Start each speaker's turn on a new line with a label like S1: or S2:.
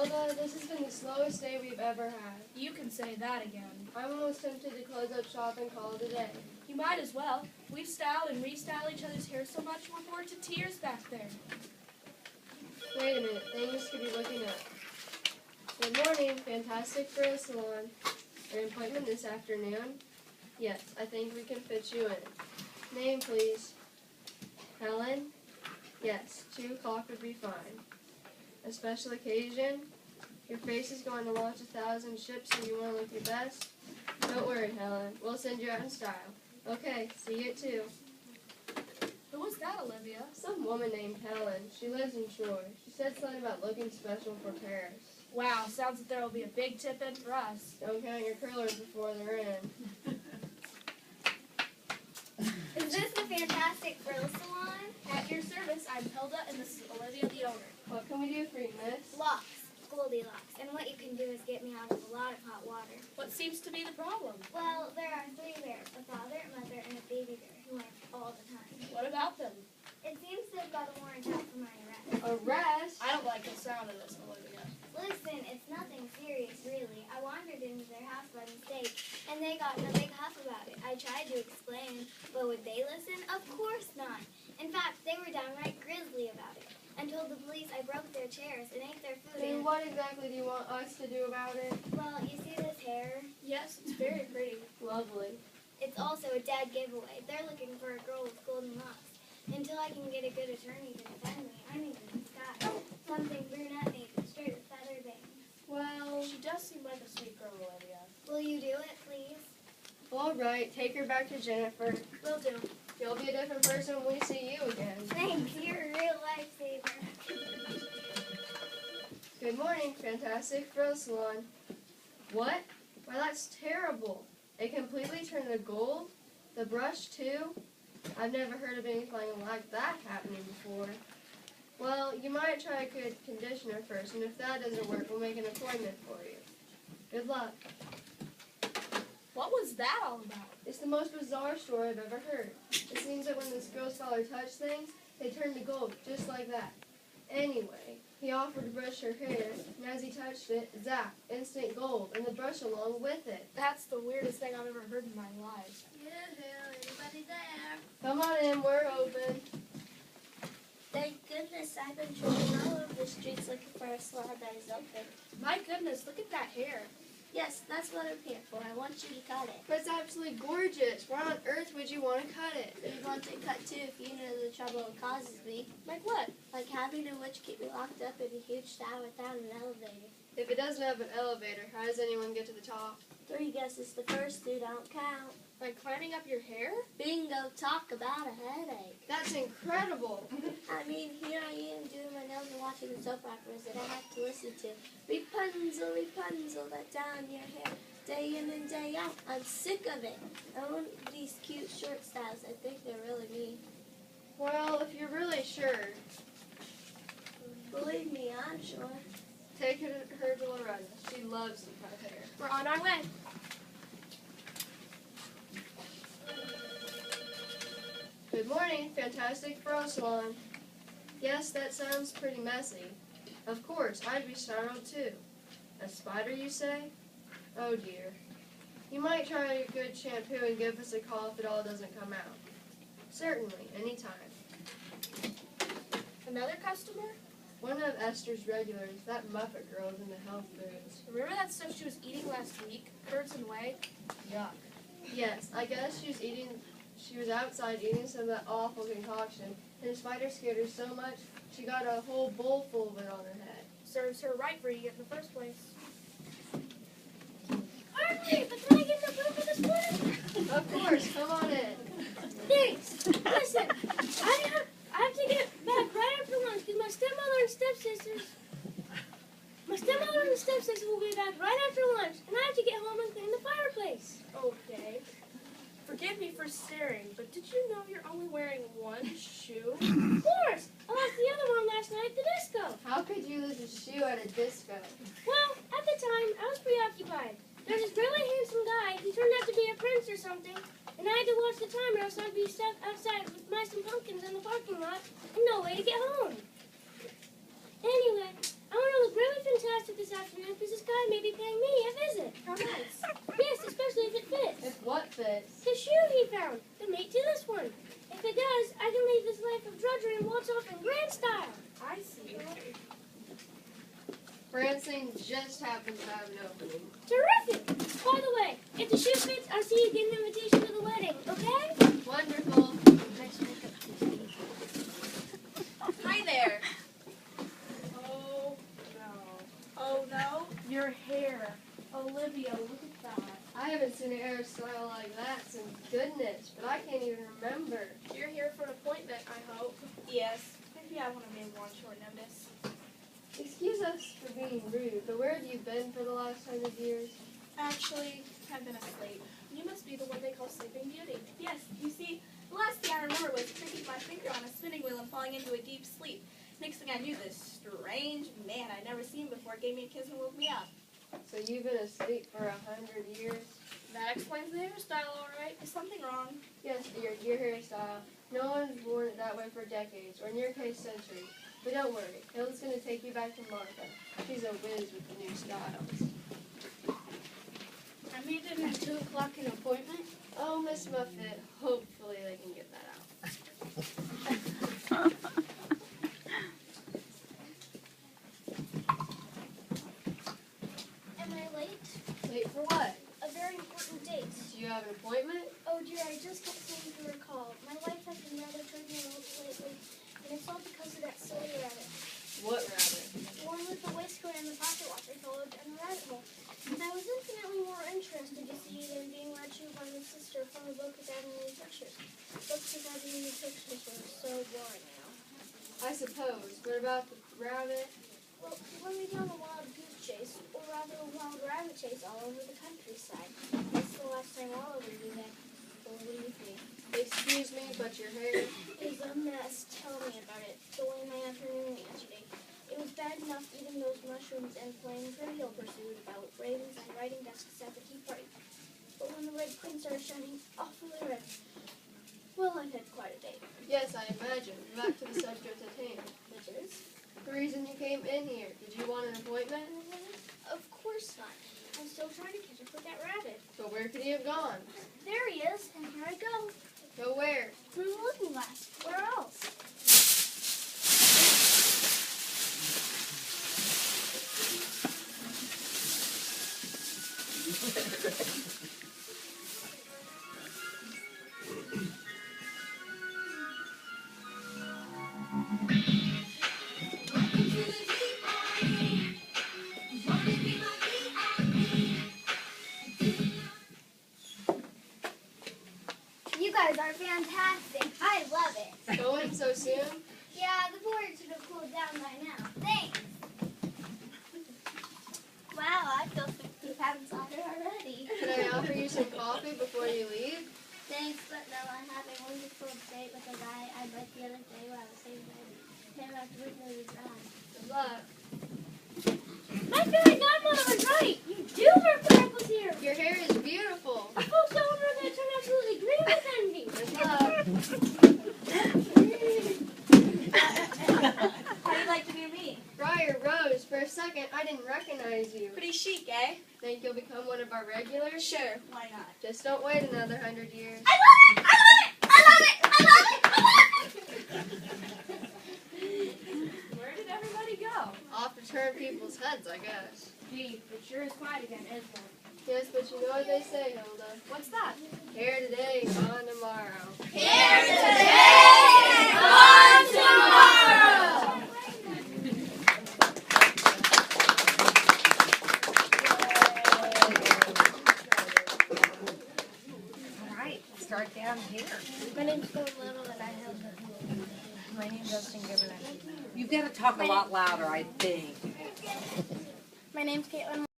S1: Hilda, this has been the slowest day we've ever had.
S2: You can say that again.
S1: I'm almost tempted to close up shop and call it a day.
S2: You might as well. We've styled and restyled each other's hair so much we're bored to tears back there.
S1: Wait a minute, things could be looking up. Good morning, Fantastic Frill Salon. An appointment this afternoon? Yes, I think we can fit you in. Name, please. Helen? Yes, 2 o'clock would be fine. A special occasion? Your face is going to launch 1,000 ships, so you want to look your best? Don't worry, Helen. We'll send you out in style. Okay, see you at 2.
S2: Who was that, Olivia?
S1: Some woman named Helen. She lives in Troy. She said something about looking special for Paris.
S2: Wow, sounds like there will be a big tip in for us.
S1: Don't count your curlers before they're in.
S3: Is this the Fantastic Frill Salon?
S2: At your service, I'm Hilda, and this is Olivia, the owner.
S1: What can we do for you, miss?
S3: Locks. Goldilocks. And what you can do is get me out of a lot of hot water.
S2: What seems to be the problem?
S3: Well, there are 3 bears, a father, a mother, and a baby bear who aren't all the time.
S2: What about them?
S3: It seems they've got a warrant out for my arrest.
S1: Arrest?
S2: I don't like the sound of this, Olivia.
S3: Listen, it's nothing serious, really. I wandered into their house by mistake, and they got in a big huff about it. I tried to explain, but would they listen? Of course not. In fact, they were downright grisly about it, and told the police I broke their chairs and ate their food.
S1: Then what exactly do you want us to do about it?
S3: Well, you see this hair?
S2: Yes, it's very pretty.
S1: Lovely.
S3: It's also a dead giveaway. They're looking for a girl with golden locks. Until I can get a good attorney to defend me, I need a disguise. Something brunette maybe, straight with feather bangs.
S1: Well,
S2: She does seem like a sweet girl, Olivia.
S3: Will you do it, please?
S1: all right. Take her back to Jennifer.
S2: Will do.
S1: You'll be a different person when we see you again.
S3: Thanks, you're a real lifesaver.
S1: Good morning, Fantastic Frill Salon. What? Why, that's terrible. It completely turned to gold? The brush, too? I've never heard of anything like that happening before. Well, you might try a good conditioner first, and if that doesn't work, we'll make an appointment for you. Good luck.
S2: What was that all about?
S1: It's the most bizarre story I've ever heard. It seems that when this girl's father touched things, they turned to gold, just like that. Anyway, he offered to brush her hair, and as he touched it, zap, instant gold, and the brush along with it.
S2: That's the weirdest thing I've ever heard in my life.
S3: Anybody there?
S1: Come on in, we're open.
S4: Thank goodness I've been trolling all over the streets looking for a salon that is open.
S2: My goodness, look at that hair.
S4: Yes, that's what I'm here for. I want you to cut it.
S1: That's absolutely gorgeous. Why on earth would you want to cut it?
S4: You want to cut too if you know the trouble it causes me.
S2: Like what?
S4: Like having a witch keep me locked up in a huge tower without an elevator.
S1: If it doesn't have an elevator, how does anyone get to the top?
S4: 3 guesses the first 2 don't count.
S2: Like climbing up your hair?
S4: Bingo, talk about a headache.
S1: That's incredible.
S4: I mean, here I am doing my nails and watching the soap operas that I have to listen to. Rapunzel, Rapunzel, let down your hair. Day in and day out, I'm sick of it. I want these cute short styles. I think they're really me.
S1: Well, if you're really sure,
S4: Believe me, I'm sure.
S1: take her to Loretta. She loves to cut hair.
S2: We're on our way.
S1: Good morning, Fantastic Frill Salon. Yes, that sounds pretty messy. Of course, I'd be startled too. A spider, you say? Oh dear. You might try a good shampoo and give us a call if it all doesn't come out. Certainly, anytime.
S2: Another customer?
S1: One of Esther's regulars, that Muppet girl, is into health foods.
S2: Remember that stuff she was eating last week? Curds and whey? Yuck.
S1: Yes, I guess she was outside eating some of that awful concoction, and the spider scared her so much, she got a whole bowl full of it on her head.
S2: Serves her right for eating it in the first place.
S3: Archie, but can I get the food for this morning?
S1: Of course, come on in.
S3: Thanks. Listen, I have to get back right after lunch because my stepmother and stepsister will be back right after lunch, and I have to get home and clean the fireplace.
S2: Okay. Forgive me for staring, but did you know you're only wearing one shoe?
S3: Of course, I lost the other one last night at the disco.
S1: How could you lose a shoe at a disco?
S3: Well, at the time, I was preoccupied. There's this really handsome guy. He turned out to be a prince or something, and I had to watch the time or else I'd be stuck outside with mice and pumpkins in the parking lot and no way to get home. Anyway, I want to look really fantastic this may be paying me a visit. How nice. Yes, especially if it fits.
S1: If what fits?
S3: The shoe he found, the mate to this one. If it does, I can leave this life of drudgery and waltz off in grand style.
S2: I see.
S1: Francine just happens to have an opening.
S3: Terrific! By the way, if the shoe fits, I'll see you get an invitation to the wedding, okay?
S1: Wonderful.
S3: Nice makeup.
S2: Hi there. Oh, no. Oh, no? Your hair. Olivia, look at that.
S1: I haven't seen a hairstyle like that since goodness, but I can't even remember.
S2: You're here for an appointment, I hope. Yes. Maybe I want to be on short notice.
S1: Excuse us for being rude, but where have you been for the last 100 years?
S2: Actually, I've been asleep. You must be the one they call Sleeping Beauty. Yes, you see, the last thing I remember was pricking my finger on a spinning wheel and falling into a deep sleep. Next thing I knew, this strange man I'd never seen before gave me a kiss and woke me up.
S1: So you've been asleep for 100 years?
S2: That explains the hairstyle, all right. Is something wrong?
S1: Yes, dear, your hairstyle. No one's worn it that way for decades, or in your case, centuries. But don't worry, Hilda's going to take you back to Martha. She's a whiz with the new styles.
S3: I made it at 2 o'clock an appointment.
S1: Oh, Miss Muffet, hopefully they can get that out.
S3: Am I late?
S1: Late for what?
S3: A very important date.
S1: Do you have an appointment?
S3: Oh dear, I just can't seem to recall. My life has been rather turbulent lately, and it's all because of that silly rabbit.
S1: What rabbit?
S3: The one with the waistcoat and the pocket watch I followed and the rabbit hole. And I was infinitely more interested, you see, than being led to by my sister from the book without any pictures. Books without any pictures were so boring now.
S1: I suppose. What about the rabbit?
S3: Well, when we go on a wild goose chase, or rather a wild rabbit chase all over the countryside. That's the last time I'll ever do that. Believe me.
S1: Excuse me, but your hair...
S3: Is a mess. Tell me about it. The way my afternoon yesterday. It was bad enough eating those mushrooms and playing Trivial Pursuit about ravens and writing desks at the tea party. But when the red queen started shining awfully red, well, I've had quite a day.
S1: Yes, I imagine. Back to the subject at hand.
S3: Which is?
S1: The reason you came in here. Did you want an appointment?
S3: Of course not. I'm still trying to catch up with that rabbit.
S1: But where could he have gone?
S3: There he is, and here I go.
S1: Go where?
S3: Through the looking glass. Where else? You guys are fantastic. I love it.
S1: Going so soon?
S3: Yeah, the board should have cooled down by now. Thanks. Wow, I feel sick to have soccer already.
S1: Can I offer you some coffee before you leave?
S4: Thanks, but no, I had a wonderful date with a guy I met the other day while I was saving my hair after we was dry.
S1: Good luck.
S3: My fairy godmother was right. You do wear freckles here.
S1: Your hair is beautiful.
S3: The folks down over there turn absolutely green with envy.
S1: Good luck.
S2: How do you like the new me?
S1: Briar Rose, for a second I didn't recognize you.
S2: Pretty chic, eh?
S1: Think you'll become one of our regulars?
S2: Sure, why not?
S1: Just don't wait another 100 years.
S3: I love it! I love it! I love it! I love it! I love it!
S2: Where did everybody go?
S1: Off to turn people's heads, I guess.
S3: Gee, it sure is quiet again, isn't it?
S1: Yes, but you know what they say, Hilda.
S2: What's that?
S1: Here today, gone tomorrow.
S3: Here today, gone tomorrow!
S5: All right, start down here.
S4: My name's so little that I held her.
S5: My name's Justin Gibbon. You've got to talk a lot louder, I think.
S3: My name's Caitlin.